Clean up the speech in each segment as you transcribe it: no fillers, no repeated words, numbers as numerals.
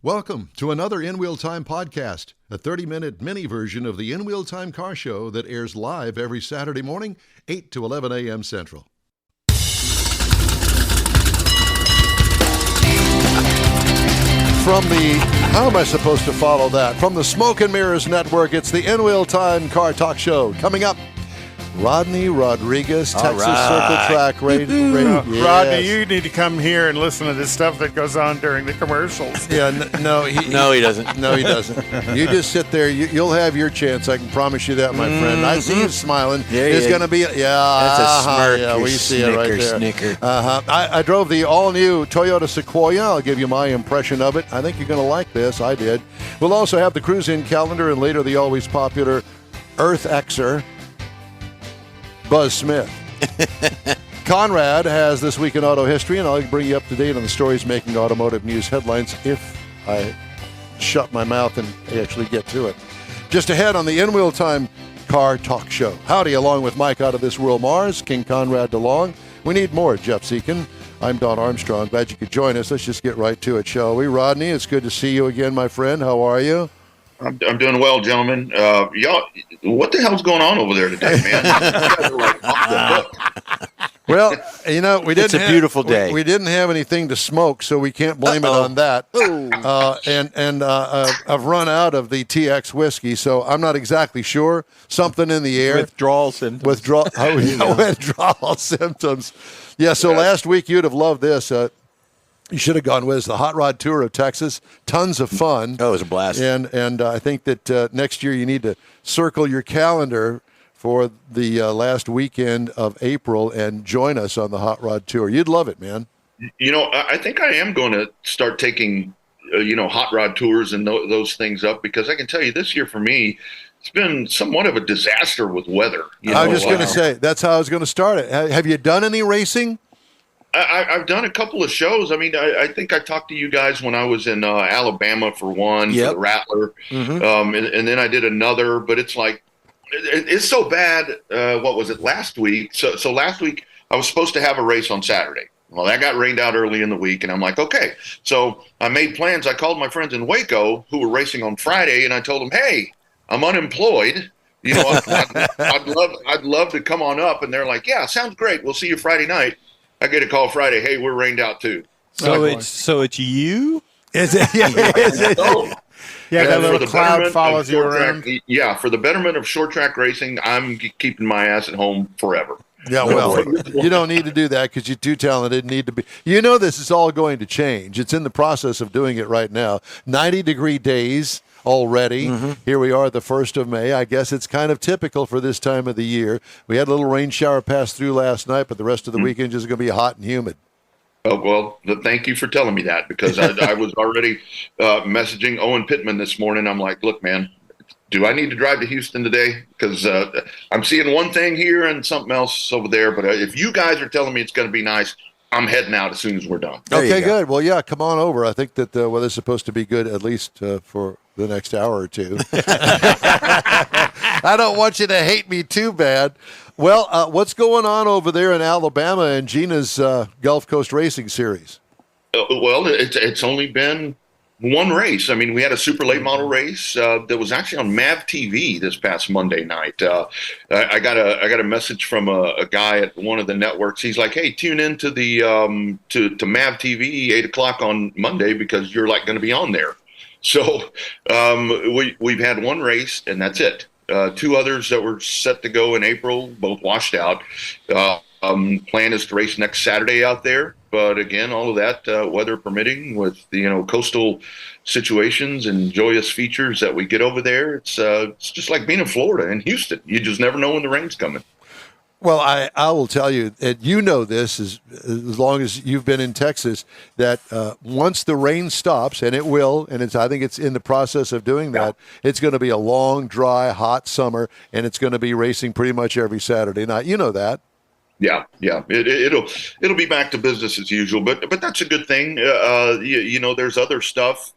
Welcome to another In Wheel Time podcast, a 30-minute mini version of the In Wheel Time car show that airs live every Saturday morning, 8 to 11 a.m. Central. How am I supposed to follow that? From the Smoke and Mirrors Network, it's the In Wheel Time car talk show. Coming up, Rodney Rodriguez, Texas Circle Track race. Yes. Rodney, you need to come here and listen to this stuff that goes on during the commercials. Yeah, no, he doesn't. No, he doesn't. You just sit there. You'll have your chance. I can promise you that, my friend. I see you smiling. There's going to be, that's a smirk. Yeah, we see it right there. Snicker. I drove the all-new Toyota Sequoia. I'll give you my impression of it. I think you're going to like this. I did. We'll also have the cruise-in calendar and later the always popular Earth Xer. Buzz Smith. Conrad has This Week in Auto History, and I'll bring you up to date on the stories making automotive news headlines if I shut my mouth and actually get to it. Just ahead on the In Wheel Time Car Talk Show. Howdy, along with Mike out of This World Mars, King Conrad DeLong. We need more, Jeff Seekin. I'm Don Armstrong. Glad you could join us. Let's just get right to it, shall we? Rodney, it's good to see you again, my friend. How are you? I'm doing well, gentlemen. Y'all, what the hell's going on over there today, man? You guys are like off the hook. Well, you know, it's a beautiful day. We didn't have anything to smoke, so we can't blame it on that. I've run out of the TX whiskey, so I'm not exactly sure. Something in the air. Withdrawal symptoms. Withdrawal symptoms. Yeah, so last week you'd have loved this. You should have gone with us. The Hot Rod Tour of Texas. Tons of fun. Oh, it was a blast. And I think that next year you need to circle your calendar for the last weekend of April and join us on the Hot Rod Tour. You'd love it, man. You know, I think I am going to start taking, hot rod tours and those things up, because I can tell you this year for me, it's been somewhat of a disaster with weather. I was just going to say, that's how I was going to start it. Have you done any racing? I've done a couple of shows. I mean, I think I talked to you guys when I was in Alabama for one, for the Rattler. Mm-hmm. And then I did another, but it's like, it's so bad. What was it, last week? So last week I was supposed to have a race on Saturday. Well, that got rained out early in the week, and I'm like, okay. So I made plans. I called my friends in Waco who were racing on Friday, and I told them, hey, I'm unemployed. You know, I'd love to come on up. And they're like, yeah, sounds great. We'll see you Friday night. I get a call Friday. Hey, we're rained out too. So it's you? Is it? Yeah. Yeah, that little cloud follows you around. For the betterment of short track racing, I'm keeping my ass at home forever. Yeah, well, you don't need to do that because you're too talented. Need to be. You know, this is all going to change. It's in the process of doing it right now. 90-degree days already. Mm-hmm. Here we are, the 1st of May. I guess it's kind of typical for this time of the year. We had a little rain shower pass through last night, but the rest of the weekend is going to be hot and humid. Oh, well, thank you for telling me that, because I was already messaging Owen Pittman this morning. I'm like, look, man, do I need to drive to Houston today? Because I'm seeing one thing here and something else over there. But if you guys are telling me it's going to be nice, I'm heading out as soon as we're done. Okay, good. Well, yeah, come on over. I think that weather's supposed to be good at least for the next hour or two. I don't want you to hate me too bad. Well, what's going on over there in Alabama and Gina's Gulf Coast Racing Series? Well, it's only been one race. I mean, we had a super late model race that was actually on MAV TV this past Monday night. I got a message from a guy at one of the networks. He's like, "Hey, tune in to the to MAV TV 8:00 on Monday because you're like going to be on there." So we've had one race and that's it. Two others that were set to go in April, both washed out. Plan is to race next Saturday out there. But again, all of that, weather permitting, with coastal situations and joyous features that we get over there, it's just like being in Florida and Houston. You just never know when the rain's coming. Well, I will tell you, and you know this as long as you've been in Texas, that once the rain stops, and it will, and I think it's in the process of doing that, it's going to be a long, dry, hot summer, and it's going to be racing pretty much every Saturday night. You know that. Yeah. It'll be back to business as usual, but that's a good thing. There's other stuff.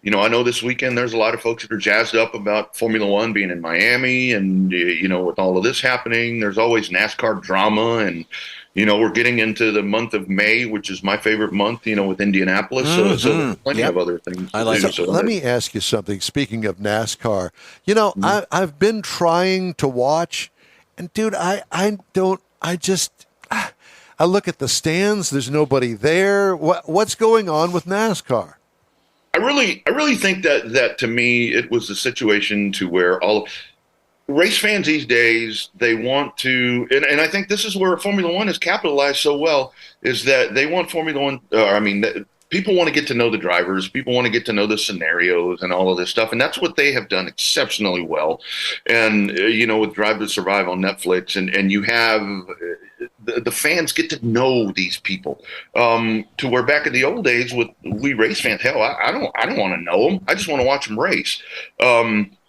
I know this weekend there's a lot of folks that are jazzed up about Formula One being in Miami, and with all of this happening, there's always NASCAR drama, and We're getting into the month of May, which is my favorite month, with Indianapolis. So plenty of other things. I like it. So let me ask you something. Speaking of NASCAR, I've been trying to watch, and dude, I look at the stands. There's nobody there. What's going on with NASCAR? I really think that to me, it was a situation to where race fans these days, they want to, and I think this is where Formula One has capitalized so well, is that they want Formula One, people want to get to know the drivers, people want to get to know the scenarios and all of this stuff, and that's what they have done exceptionally well. And, with Drive to Survive on Netflix, and you have the fans get to know these people, to where back in the old days with we race fans, hell, I don't want to know them. I just want to watch them race.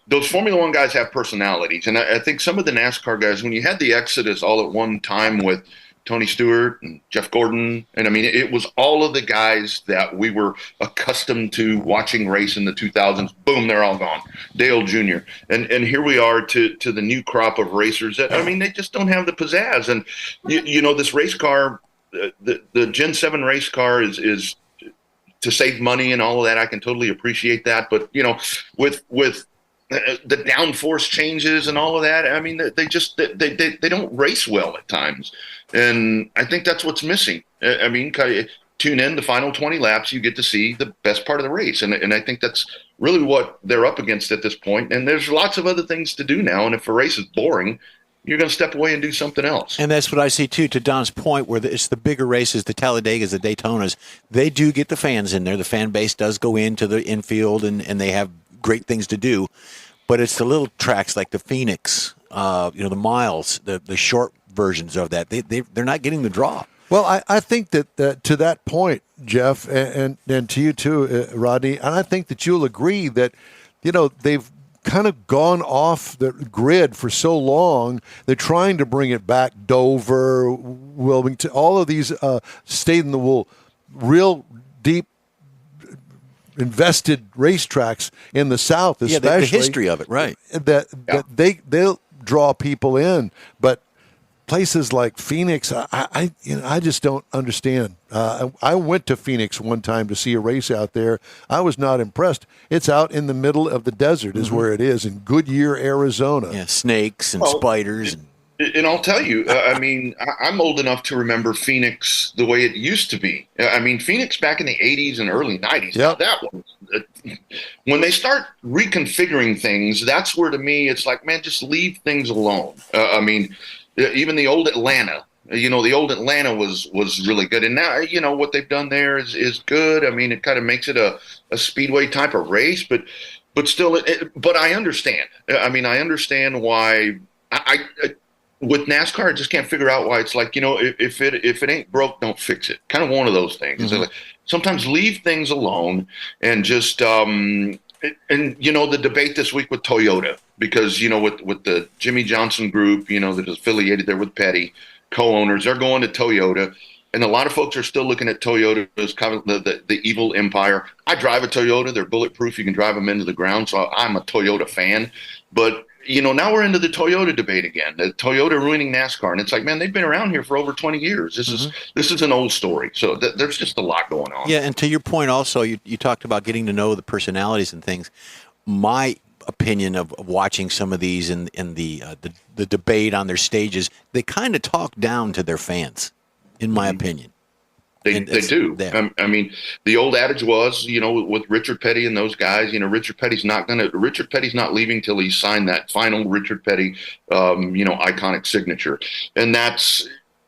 Those Formula One guys have personalities. And I think some of the NASCAR guys, when you had the exodus all at one time with Tony Stewart and Jeff Gordon, and it was all of the guys that we were accustomed to watching race in the 2000s. Boom, they're all gone. Dale Jr. And here we are to the new crop of racers that, they just don't have the pizzazz. And, this race car, the Gen 7 race car is to save money and all of that. I can totally appreciate that. But, with the downforce changes and all of that, they don't race well at times. And I think that's what's missing. Tune in the final 20 laps, you get to see the best part of the race. And I think that's really what they're up against at this point. And there's lots of other things to do now. And if a race is boring, you're going to step away and do something else. And that's what I see, too, to Don's point, where it's the bigger races, the Talladegas, the Daytonas. They do get the fans in there. The fan base does go into the infield, and they have great things to do. But it's the little tracks like the Phoenix, the miles, the short versions of that. They're not getting the draw. Well, I think that to that point, Jeff, and to you too, Rodney, and I think that you'll agree that, they've kind of gone off the grid for so long. They're trying to bring it back. Dover, Wilmington, all of these stayed in the wool, real deep invested racetracks in the South, especially. Yeah, the history of it, right? That they'll draw people in, but places like Phoenix, I just don't understand. I went to Phoenix one time to see a race out there. I was not impressed. It's out in the middle of the desert, is where it is, in Goodyear, Arizona. Yeah, snakes and spiders. And I'll tell you, I'm old enough to remember Phoenix the way it used to be. Phoenix back in the 80s and early 90s, that was, when they start reconfiguring things, that's where to me it's like, man, just leave things alone. Even the old Atlanta, the old Atlanta was really good. And now, what they've done there is good. It kind of makes it a speedway type of race, but still, but I understand. I understand why with NASCAR, I just can't figure out why it's like, if it ain't broke, don't fix it. Kind of one of those things. Mm-hmm. Like, sometimes leave things alone and just, the debate this week with Toyota, because, with the Jimmy Johnson group, that is affiliated there with Petty, co-owners, they're going to Toyota. And a lot of folks are still looking at Toyota as kind of the evil empire. I drive a Toyota. They're bulletproof. You can drive them into the ground. So I'm a Toyota fan. But, now we're into the Toyota debate again, the Toyota ruining NASCAR. And it's like, man, they've been around here for over 20 years. This is an old story. So there's just a lot going on. Yeah, and to your point also, you talked about getting to know the personalities and things. My opinion of watching some of these in the debate on their stages, they kind of talk down to their fans, in my opinion. They do. The old adage was, with Richard Petty and those guys, Richard Petty's not leaving till he's signed that final Richard Petty, iconic signature. And that's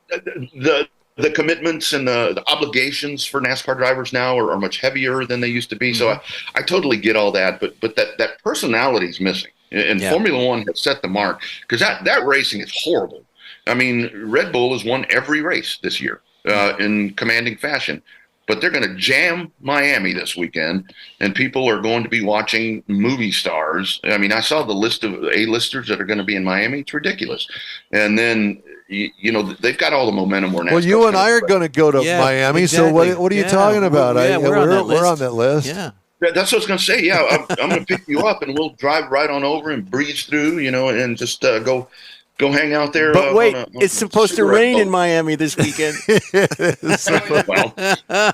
the commitments and the obligations for NASCAR drivers now are much heavier than they used to be. So I totally get all that, but that personality is missing. And Formula One has set the mark, because that racing is horrible. Red Bull has won every race this year. In commanding fashion, but they're going to jam Miami this weekend, and people are going to be watching movie stars. I saw the list of A-listers that are going to be in Miami. It's ridiculous. And then, they've got all the momentum. Well, you and I are going to go to Miami, exactly. So what are you talking about? We're on that list. Yeah. That's what I was going to say. Yeah, I'm going to pick you up, and we'll drive right on over and breeze through, and just go go hang out there. But wait, on it's supposed to cigarette rain boat. in Miami this weekend.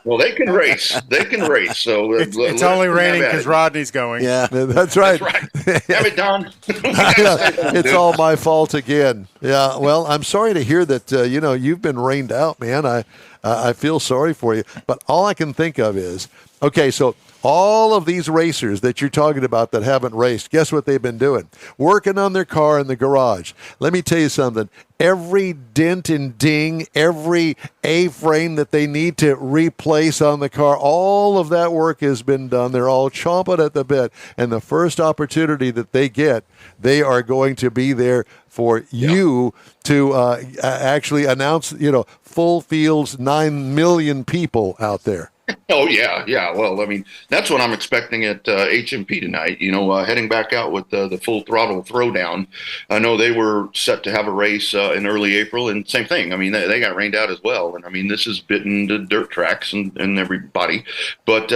well, they can race. They can race. So It's only raining because Rodney's going. Yeah. That's right. That's right. Damn it, Don. It's all my fault again. Yeah. Well, I'm sorry to hear that. You've been rained out, man. I feel sorry for you. But all I can think of is, okay, so all of these racers that you're talking about that haven't raced, guess what they've been doing? Working on their car in the garage. Let me tell you something. Every dent and ding, every A-frame that they need to replace on the car, all of that work has been done. They're all chomping at the bit. And the first opportunity that they get, they are going to be there for you to actually announce, full fields, 9 million people out there. Oh, yeah. Well, I mean, that's what I'm expecting at HMP tonight, heading back out with the full throttle throwdown. I know they were set to have a race in early April, and same thing. I mean, they got rained out as well. And, I mean, this is bitten the dirt tracks and everybody. But,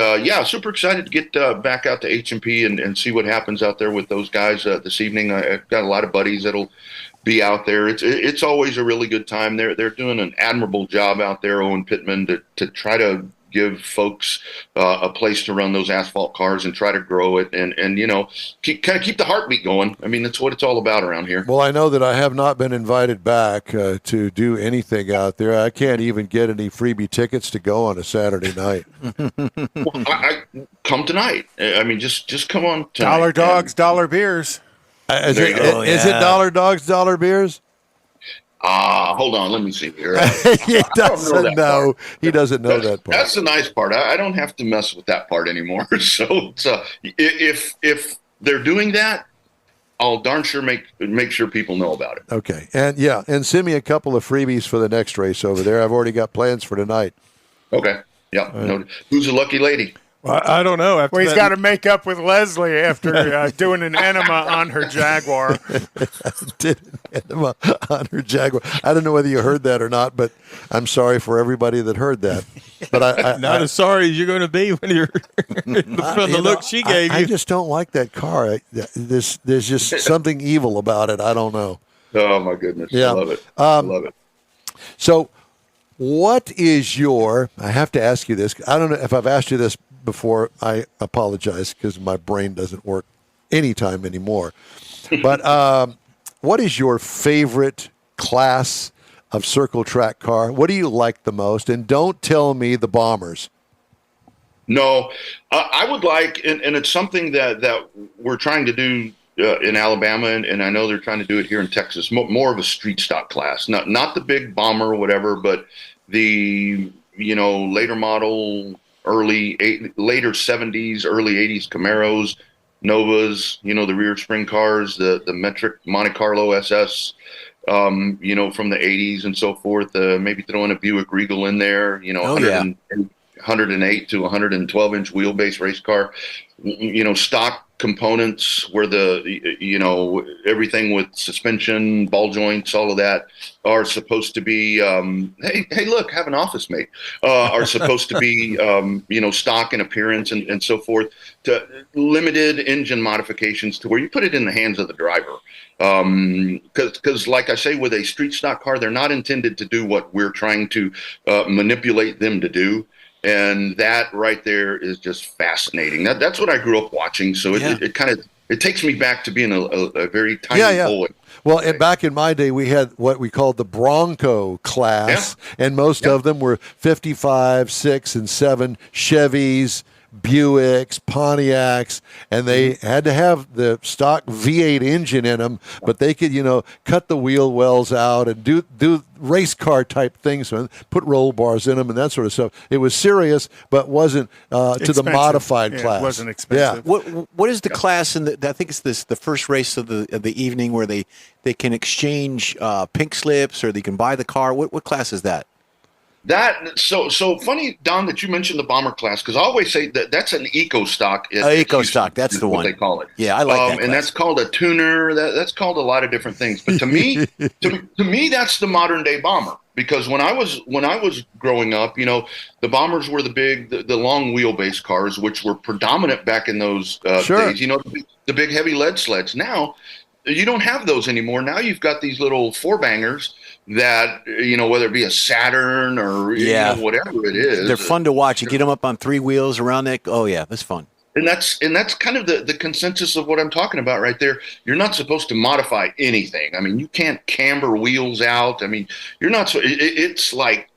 super excited to get back out to HMP and see what happens out there with those guys this evening. I've got a lot of buddies that'll be out there. It's always a really good time. They're doing an admirable job out there, Owen Pittman, to try to give folks a place to run those asphalt cars and try to grow it and keep the heartbeat going. I mean, that's what it's all about around here. Well, I know that I have not been invited back to do anything out there. I can't even get any freebie tickets to go on a Saturday night. Well, I come tonight. I mean, just come on tonight. Dollar dogs, dollar beers. Is it dollar dogs, dollar beers? Hold on. Let me see here. He doesn't know. He doesn't know that part. That's the nice part. I don't have to mess with that part anymore. So if they're doing that, I'll darn sure make sure people know about it. Okay. And send me a couple of freebies for the next race over there. I've already got plans for tonight. Okay. Yeah. No, who's the lucky lady? Well, I don't know. Well, he's got to make up with Leslie after doing an enema on her Jaguar. Did an enema on her Jaguar. I don't know whether you heard that or not, but I'm sorry for everybody that heard that. But I not as sorry as you're going to be when you're from the look she gave you. I just don't like that car. There's just something evil about it. I don't know. Oh my goodness! Yeah. I love it. I love it. So, what is I have to ask you this. I don't know if I've asked you this before. I apologize because my brain doesn't work anytime anymore. But what is your favorite class of circle track car? What do you like the most? And don't tell me the Bombers. No, I would like, and it's something that we're trying to do in Alabama, and I know they're trying to do it here in Texas, more of a street stock class, not the big Bomber or whatever, but the later model, later 70s, early 80s Camaros, Novas, the rear spring cars, the metric Monte Carlo SS, from the 80s and so forth. Maybe throw in a Buick Regal in there, 108 to 112 inch wheelbase race car, stock components where everything with suspension, ball joints, all of that are supposed to be, hey, look, have an office mate, are supposed to be, stock in appearance and so forth, to limited engine modifications to where you put it in the hands of the driver. Because like I say, with a street stock car, they're not intended to do what we're trying to manipulate them to do. And that right there is just fascinating. That's what I grew up watching. So it takes me back to being a very tiny boy. Well, and back in my day, we had what we called the Bronco class, and most of them were 55, 6, and 7 Chevys, Buicks, Pontiacs, and they had to have the stock V8 engine in them, but they could, cut the wheel wells out and do race car type things, and put roll bars in them and that sort of stuff. It was serious, but wasn't to the modified class. It wasn't expensive. Yeah. What is the class? I think it's the first race of the evening where they can exchange pink slips, or they can buy the car. What class is that? So funny, Don, that you mentioned the Bomber class, because I always say that's an eco stock. Eco stock, that's the one what they call it. Yeah, I like that class. And that's called a tuner. That's called a lot of different things. But to me, that's the modern day Bomber. Because when I was growing up, the Bombers were the long wheelbase cars, which were predominant back in those days. The big heavy lead sleds. Now, You don't have those anymore. Now you've got these little four bangers that, whether it be a Saturn or whatever it is. They're fun to watch. You get them up on three wheels around that. Oh yeah, that's fun. And that's kind of the consensus of what I'm talking about right there. You're not supposed to modify anything. I mean, you can't camber wheels out. I mean, you're not. It's like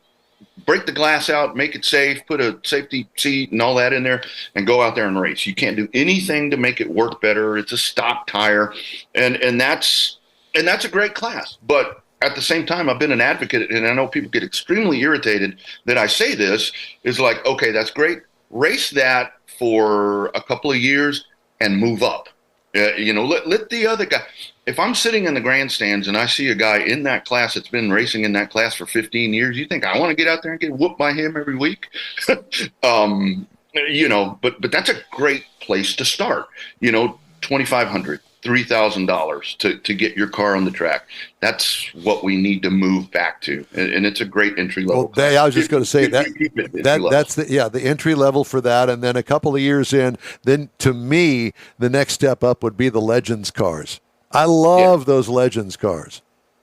break the glass out, make it safe, put a safety seat and all that in there, and go out there and race. You can't do anything to make it work better. It's a stock tire, and that's a great class. But at the same time, I've been an advocate, and I know people get extremely irritated that I say this, is like, okay, that's great. Race that for a couple of years and move up. Let the other guy. If I'm sitting in the grandstands and I see a guy in that class that's been racing in that class for 15 years, you think I want to get out there and get whooped by him every week? But that's a great place to start. $2,500, $3,000 to get your car on the track. That's what we need to move back to, and it's a great entry level. Well, I was just going to say that's the entry level for that, and then a couple of years in, then to me the next step up would be the Legends cars. I love those Legends cars.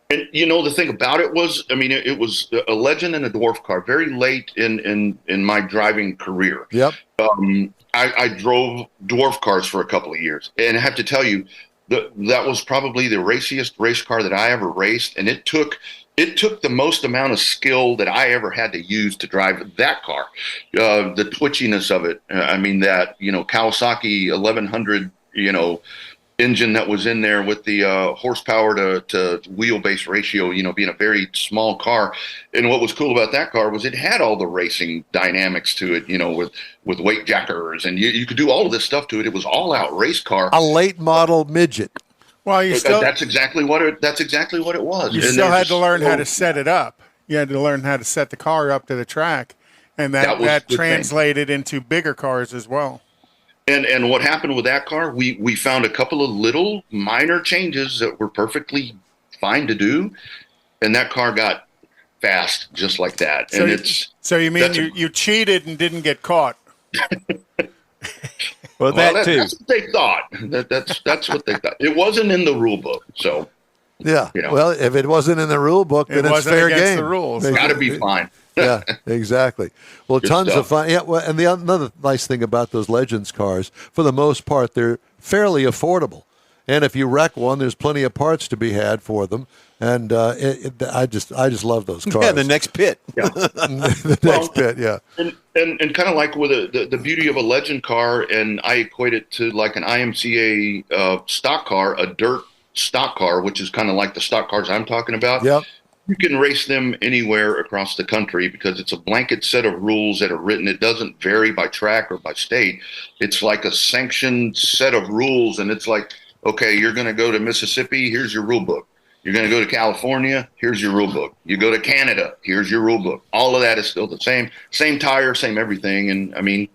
And the thing about it was, I mean, it was a Legend and a dwarf car very late in my driving career. Yep. I drove dwarf cars for a couple of years, and I have to tell you, that was probably the raciest race car that I ever raced, and it took the most amount of skill that I ever had to use to drive that car. The twitchiness of it. I mean, that Kawasaki 1100 engine that was in there with the horsepower to wheelbase ratio, being a very small car. And what was cool about that car was it had all the racing dynamics to it, with weight jackers, and you could do all of this stuff to it. It was all out race car. A late model midget. Well, that's exactly what it was. You still had to learn how to set it up. You had to learn how to set the car up to the track, and that translated into bigger cars as well. And what happened with that car, we found a couple of little minor changes that were perfectly fine to do, and that car got fast just like that. So you mean you cheated and didn't get caught? Well, that's what they thought. That's what they thought. It wasn't in the rule book, so. Yeah. Well, if it wasn't in the rule book, then it's fair game. The rules. It's got to be fine. Yeah, exactly. Well, Good tons stuff. of fun. Yeah, well, and another nice thing about those Legends cars, for the most part, they're fairly affordable. And if you wreck one, there's plenty of parts to be had for them. And I just love those cars. Yeah, the next pit. Yeah. The next pit, yeah. And kind of like with the beauty of a Legend car, and I equate it to like an IMCA stock car, a dirt stock car, which is kind of like the stock cars I'm talking about. Yep. You can race them anywhere across the country because it's a blanket set of rules that are written. It doesn't vary by track or by state. It's like a sanctioned set of rules, and it's like, okay, you're going to go to Mississippi, here's your rule book. You're going to go to California, here's your rule book. You go to Canada, here's your rule book. All of that is still the same tire, same everything. And I mean,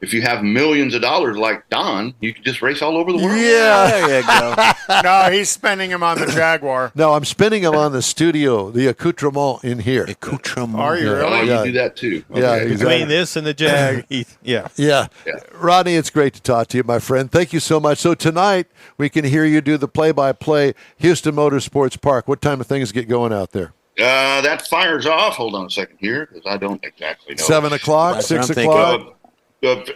if you have millions of dollars like Don, you can just race all over the world. Yeah. There you go. No, he's spending him on the Jaguar. No, I'm spinning them on the studio, the accoutrement in here. Accoutrement. Are you Oh, really? Yeah. you do that too. Yeah, Okay. exactly. Between this and the Jag, yeah. Yeah. Rodney, it's great to talk to you, my friend. Thank you so much. So tonight, we can hear you do the play-by-play Houston Motorsports Park. What time do things get going out there? That fires off. Hold on a second here, because I don't exactly know. 7 o'clock, That's what 6 I'm o'clock?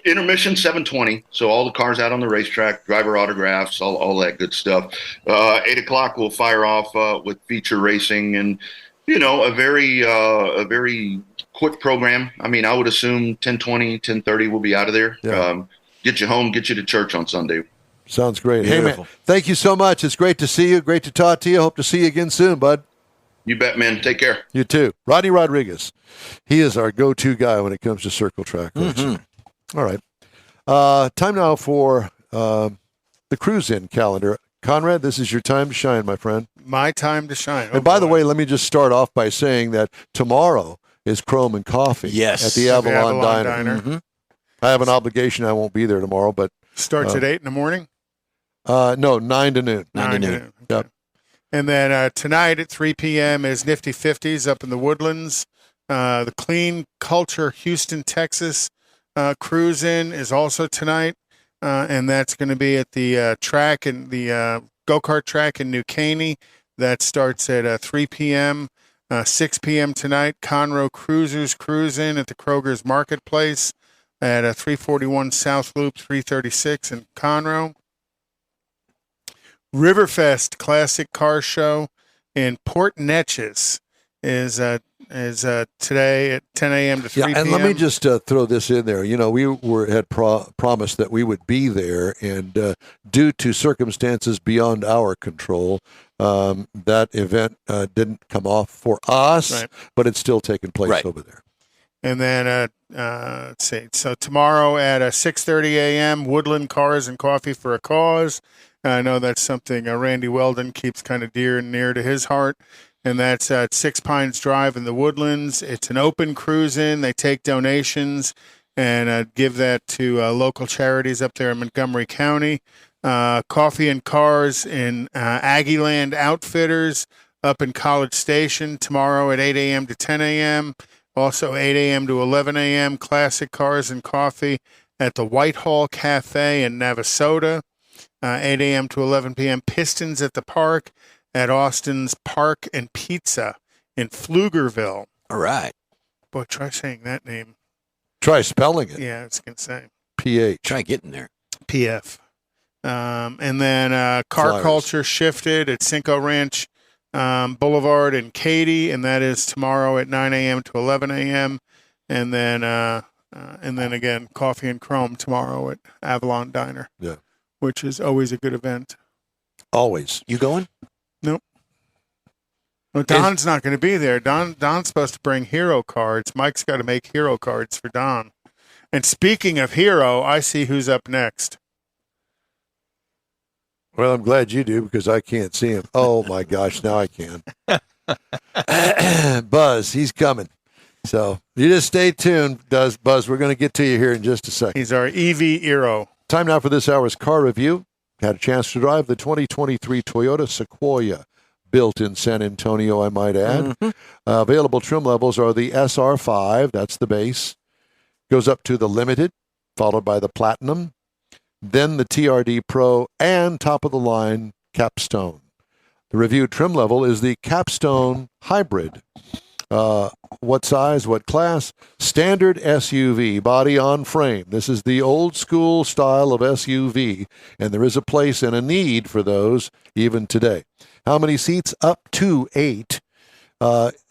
Intermission 7:20. So all the cars out on the racetrack, driver autographs, all that good stuff. 8 o'clock we'll fire off with feature racing, and a very quick program. I mean, I would assume 10:20, 10:30 we'll be out of there. Yeah. Get you home, get you to church on Sunday. Sounds great. Beautiful. Hey, man, thank you so much. It's great to see you. Great to talk to you. Hope to see you again soon, bud. You bet, man. Take care. You too. Rodney Rodriguez. He is our go-to guy when it comes to circle track racing. All right. Time now for the cruise-in calendar. Conrad, this is your time to shine, my friend. My time to shine. And by the way, let me just start off by saying that tomorrow is Chrome and Coffee Yes. at the Avalon Diner. Mm-hmm. I have an obligation. I won't be there tomorrow, but Starts at 8 in the morning? no, 9 to noon. 9 to noon. Yep. And then tonight at 3 p.m. is Nifty 50s up in the Woodlands. The Clean Culture Houston, Texas cruise-in is also tonight. and that's going to be at the track and the go-kart track in New Caney. That starts at 3 p.m., 6 p.m. tonight. Conroe Cruisers cruise in at the Kroger's Marketplace at 341 South Loop, 336 in Conroe. Riverfest Classic Car Show in Port Neches is today at 10 a.m. to 3 p.m. And let me just throw this in there. You know, we had promised that we would be there, and due to circumstances beyond our control, that event didn't come off for us, right. But it's still taking place over there. And then, let's see. So tomorrow at 6:30 a.m., Woodland Cars and Coffee for a Cause. I know that's something Randy Weldon keeps kind of dear and near to his heart. And that's at Six Pines Drive in the Woodlands. It's an open cruise-in. They take donations and give that to local charities up there in Montgomery County. Coffee and Cars in Aggieland Outfitters up in College Station tomorrow at 8 a.m. to 10 a.m., also 8 a.m. to 11 a.m., Classic Cars and Coffee at the Whitehall Cafe in Navasota, 8 a.m. to 11 p.m., Pistons at the Park at Austin's Park and Pizza in Pflugerville. All right. Boy, try saying that name. Try spelling it. Yeah, it's going to say. P-H. Try getting there. P-F. And then Car Flyers. Culture shifted at Cinco Ranch Boulevard in Katy, and that is tomorrow at 9 a.m. to 11 a.m. And then again, Coffee and Chrome tomorrow at Avalon Diner. Yeah, which is always a good event. Always. You going? Nope. Well, Don's not going to be there. Don's supposed to bring hero cards. Mike's got to make hero cards for Don. And speaking of hero, I see who's up next. Well, I'm glad you do because I can't see him. Oh, my gosh, now I can. Buzz, he's coming. So you just stay tuned, Buzz. We're going to get to you here in just a second. He's our EV hero. Time now for this hour's car review. Had a chance to drive the 2023 Toyota Sequoia, built in San Antonio, I might add. Mm-hmm. Available trim levels are the SR5, that's the base, goes up to the Limited, followed by the Platinum, then the TRD Pro, and top of the line Capstone. The reviewed trim level is the Capstone Hybrid. What size, what class? Standard SUV, body on frame. This is the old school style of SUV, and there is a place and a need for those even today. How many seats? Up to 8.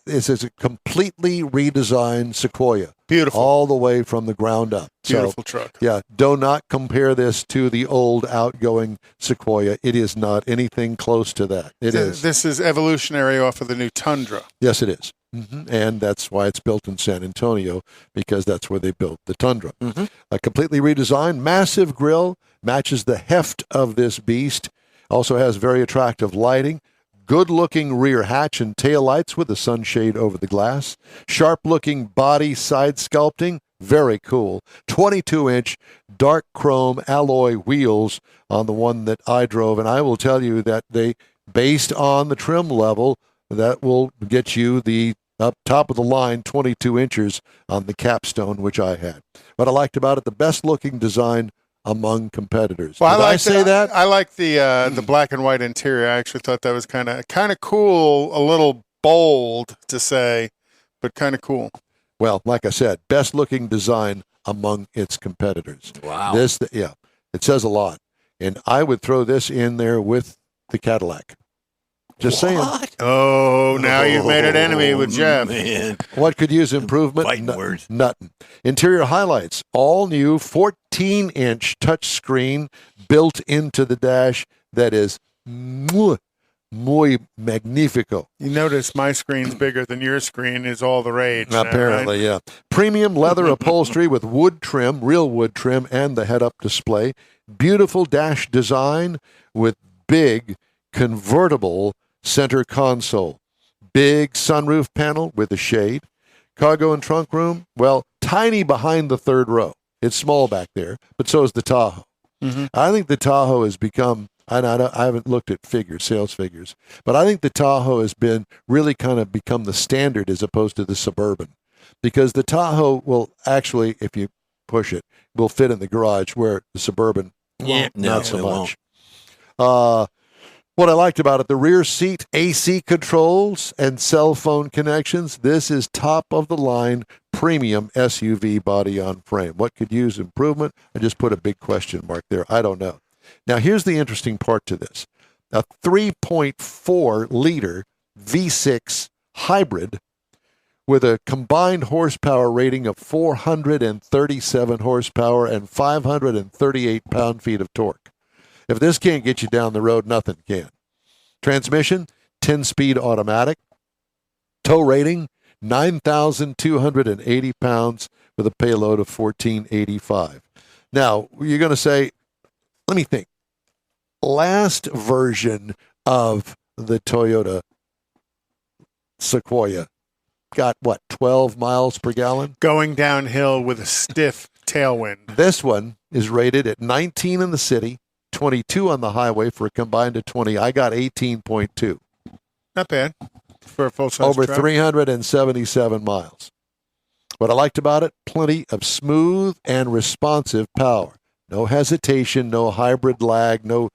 This is a completely redesigned Sequoia. Beautiful. All the way from the ground up. Beautiful truck. Yeah, do not compare this to the old outgoing Sequoia. It is not anything close to that. This is evolutionary off of the new Tundra. Yes, it is. Mm-hmm. And that's why it's built in San Antonio, because that's where they built the Tundra. Mm-hmm. A completely redesigned, massive grille, matches the heft of this beast. Also has very attractive lighting. Good-looking rear hatch and taillights with a sunshade over the glass. Sharp-looking body side sculpting. Very cool. 22-inch dark chrome alloy wheels on the one that I drove. And I will tell you that they, based on the trim level, that will get you the up top of the line 22 inches on the Capstone, which I had. What I liked about it, the best-looking design among competitors. Well, Did I say that? I like the black and white interior. I actually thought that was kind of cool, a little bold to say, but kind of cool. Well, like I said, best looking design among its competitors. Wow. It says a lot. And I would throw this in there with the Cadillac. Just saying. Oh, now you've made an enemy with Jeff. Man. What could use improvement? Fighting words. Nothing. Interior highlights. All new 14-inch touchscreen built into the dash that is muy magnifico. You notice my screen's bigger than your screen is all the rage. Apparently, right? yeah. Premium leather upholstery with wood trim, real wood trim, and the head-up display. Beautiful dash design with big convertible center console. Big sunroof panel with a shade. Cargo and trunk room, well, tiny behind the third row. It's small back there, but so is the Tahoe. Mm-hmm. I think the Tahoe has become, I haven't looked at sales figures, but I think the Tahoe has been really kind of become the standard as opposed to the Suburban, because the Tahoe will actually, if you push it, will fit in the garage where the Suburban Yeah. Not so it much. won't. What I liked about it, the rear seat AC controls and cell phone connections. This is top of the line premium SUV body on frame. What could use improvement? I just put a big question mark there. I don't know. Now, here's the interesting part to this. A 3.4 liter V6 hybrid with a combined horsepower rating of 437 horsepower and 538 pound-feet of torque. If this can't get you down the road, nothing can. Transmission, 10-speed automatic. Tow rating, 9,280 pounds with a payload of 1,485. Now, you're going to say, let me think. Last version of the Toyota Sequoia got, 12 miles per gallon? Going downhill with a stiff tailwind. This one is rated at 19 in the city, 22 on the highway for a combined of 20. I got 18.2. Not bad for a full-size Over truck. 377 miles. What I liked about it, plenty of smooth and responsive power. No hesitation, no hybrid lag, no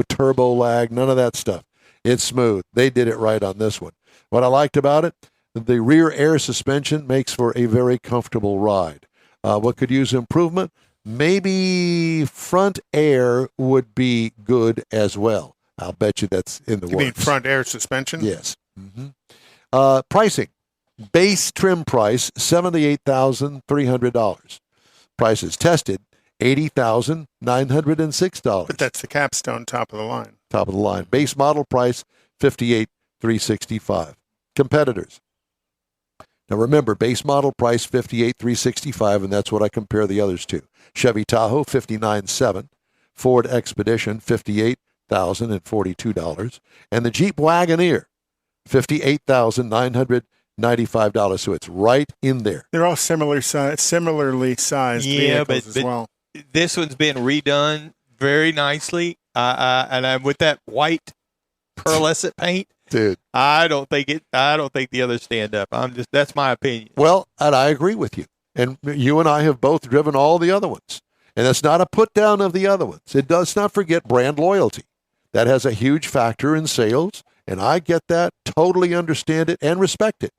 turbo lag, none of that stuff. It's smooth. They did it right on this one. What I liked about it, the rear air suspension makes for a very comfortable ride. What could use improvement? Maybe front air would be good as well. I'll bet you that's in the You works. mean front air suspension? Yes. Pricing. Base trim price, $78,300. Prices tested, $80,906. But that's the capstone top of the line. Top of the line. Base model price, $58,365. Competitors. Now remember, base model price, $58,365, and that's what I compare the others to. Chevy Tahoe, $59,700. Ford Expedition, $58,042. And the Jeep Wagoneer, $58,995. So it's right in there. They're all similarly sized vehicles as well. This one's been redone very nicely. And with that white pearlescent paint, Dude. I don't think the others stand up. That's my opinion. Well, and I agree with you. And you and I have both driven all the other ones. And it's not a put down of the other ones. It does not forget brand loyalty. That has a huge factor in sales. And I get that, totally understand it, and respect it.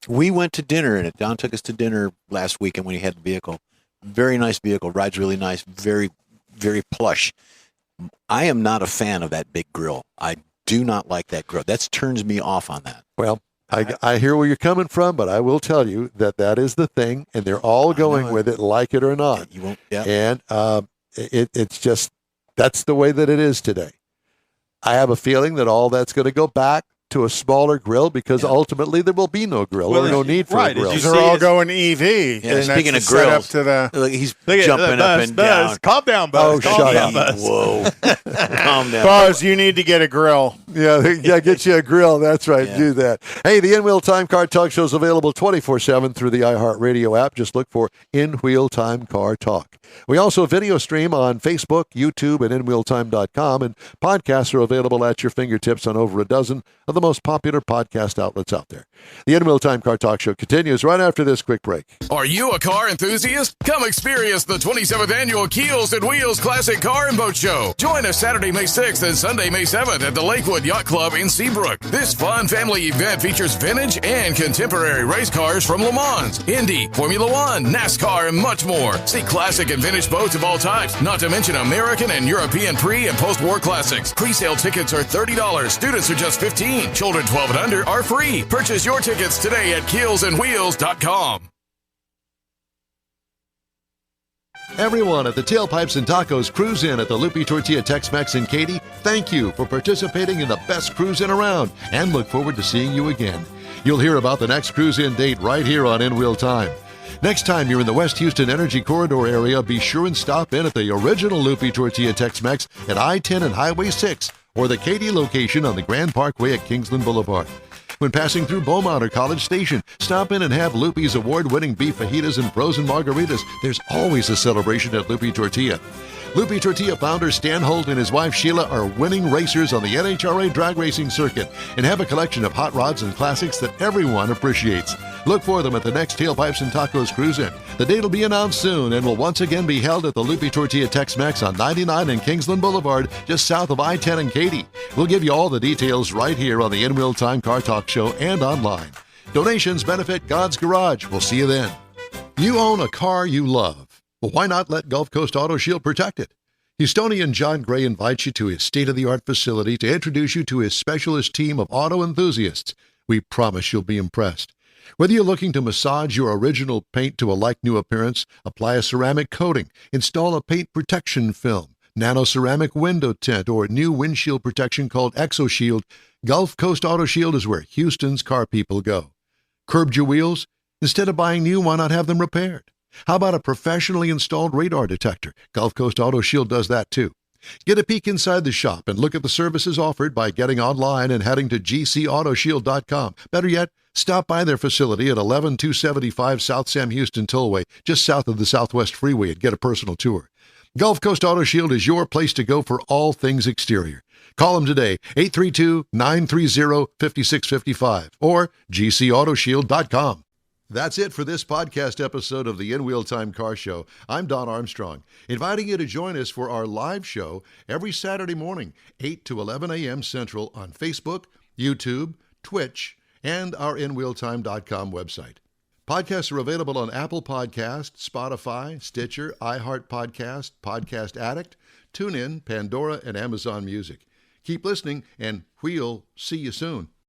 We went to dinner in it. Don took us to dinner last weekend when he had the vehicle. Very nice vehicle. Rides really nice. Very, very plush. I am not a fan of that big grill. I do not like that grill. That turns me off on that. Well, I hear where you're coming from, but I will tell you that is the thing, and they're all going with it, like it or not. You won't, yeah. And it's just, that's the way that it is today. I have a feeling that all that's going to go back to a smaller grill because ultimately there will be no grill or no need for a grill. These are all going EV. Yeah, and speaking that's of grills, to the look, he's jumping up and down. Calm down, Buzz. Oh, shut up. Whoa. Calm down. Buzz, you need to get a grill. Yeah, get you a grill. That's right. Yeah. Do that. Hey, the In-Wheel Time Car Talk Show is available 24/7 through the iHeartRadio app. Just look for In-Wheel Time Car Talk. We also video stream on Facebook, YouTube, and InWheelTime.com, and podcasts are available at your fingertips on over a dozen of the most popular podcast outlets out there. The In-Wheel Time Car Talk Show continues right after this quick break. Are you a car enthusiast? Come experience the 27th annual Keels and Wheels Classic Car and Boat Show. Join us Saturday, May 6th and Sunday, May 7th at the Lakewood Yacht Club in Seabrook. This fun family event features vintage and contemporary race cars from Le Mans, Indy, Formula One, NASCAR, and much more. See classic and vintage boats of all types, not to mention American and European pre- and post-war classics. Pre-sale tickets are $30. Students are just $15. Children 12 and under are free. Purchase your tickets today at keelsandwheels.com. Everyone at the Tailpipes and Tacos Cruise In at the Lupi Tortilla Tex-Mex in Katy, thank you for participating in the best cruise in around and look forward to seeing you again. You'll hear about the next cruise in date right here on In-Wheel Time. Next time you're in the West Houston Energy Corridor area, be sure and stop in at the original Lupi Tortilla Tex-Mex at I-10 and Highway 6 or the Katy location on the Grand Parkway at Kingsland Boulevard. When passing through Beaumont or College Station, stop in and have Lupi's award-winning beef fajitas and frozen margaritas. There's always a celebration at Lupi Tortilla. Loopy Tortilla founder Stan Holt and his wife Sheila are winning racers on the NHRA drag racing circuit and have a collection of hot rods and classics that everyone appreciates. Look for them at the next Tailpipes and Tacos Cruise-In. The date will be announced soon and will once again be held at the Loopy Tortilla Tex-Mex on 99 and Kingsland Boulevard, just south of I-10 and Katy. We'll give you all the details right here on the In Wheel Time Car Talk Show and online. Donations benefit God's Garage. We'll see you then. You own a car you love. Well, why not let Gulf Coast Auto Shield protect it? Houstonian John Gray invites you to his state-of-the-art facility to introduce you to his specialist team of auto enthusiasts. We promise you'll be impressed. Whether you're looking to massage your original paint to a like-new appearance, apply a ceramic coating, install a paint protection film, nano-ceramic window tint, or new windshield protection called ExoShield, Gulf Coast Auto Shield is where Houston's car people go. Curbed your wheels? Instead of buying new, why not have them repaired? How about a professionally installed radar detector? Gulf Coast Auto Shield does that too. Get a peek inside the shop and look at the services offered by getting online and heading to gcautoshield.com. Better yet, stop by their facility at 11275 South Sam Houston Tollway, just south of the Southwest Freeway, and get a personal tour. Gulf Coast Auto Shield is your place to go for all things exterior. Call them today, 832-930-5655 or gcautoshield.com. That's it for this podcast episode of the In Wheel Time Car Show. I'm Don Armstrong, inviting you to join us for our live show every Saturday morning, 8 to 11 a.m. Central on Facebook, YouTube, Twitch, and our InWheelTime.com website. Podcasts are available on Apple Podcasts, Spotify, Stitcher, iHeart Podcast, Podcast Addict, TuneIn, Pandora, and Amazon Music. Keep listening, and we'll see you soon.